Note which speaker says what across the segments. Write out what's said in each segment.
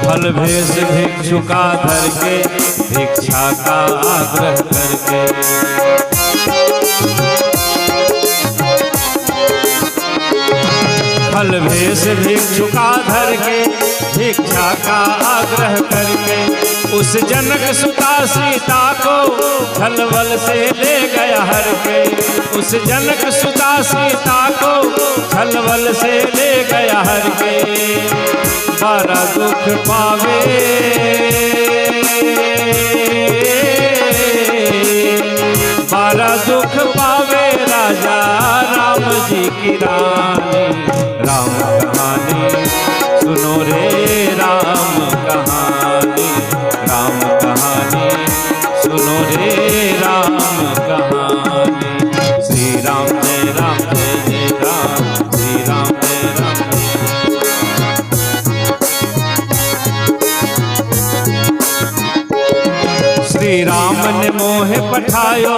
Speaker 1: फल भेष भिक्षु का धर के भिक्षा का आग्रह करके, फल भेष भिक्षु का धर के भिक्षा का आग्रह करके, उस जनक सुता सीता को छलबल से ले गया हर के, उस जनक सुता सीता को छलबल से ले गया हर के। बड़ा दुख पावे बड़ा दुख पावे राजा राम जी की रानी। राम कहानी सुनो रे राम कहानी, राम कहानी सुनो रे राम कहानी। श्री राम जय राम जय जय राम, श्री राम जय राम। श्री राम ने मोहे पठायो,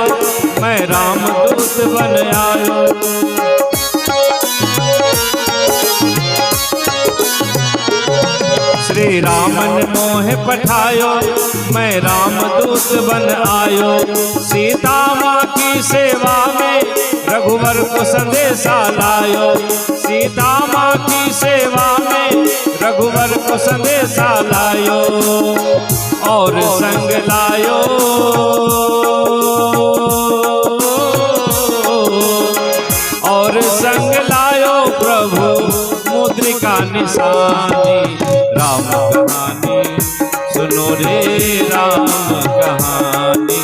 Speaker 1: मैं राम दूत बन आयो। श्री राम ने मोहे पठायो, मैं राम दूत बन आयो। सीता माँ की सेवा में रघुवर को संदेशा लायो, सीता माँ की सेवा में रघुवर को संदेशा लायो। और संग लायो और संग लायो प्रभु मुद्रिका निशानी। राम कहानी सुनो रे राम कहानी,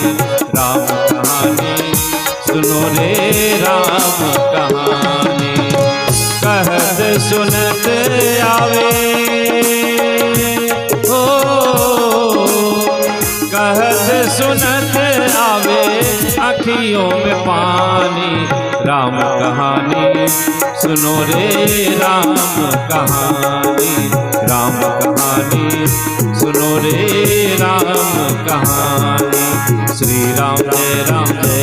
Speaker 1: राम कहानी सुनो रे राम कहानी। कहत सुनत आवे कहत सुनत आवे अखियों में पानी। राम कहानी सुनो रे राम कहानी, राम कहानी सुनो रे राम कहानी। श्री राम जय राम जय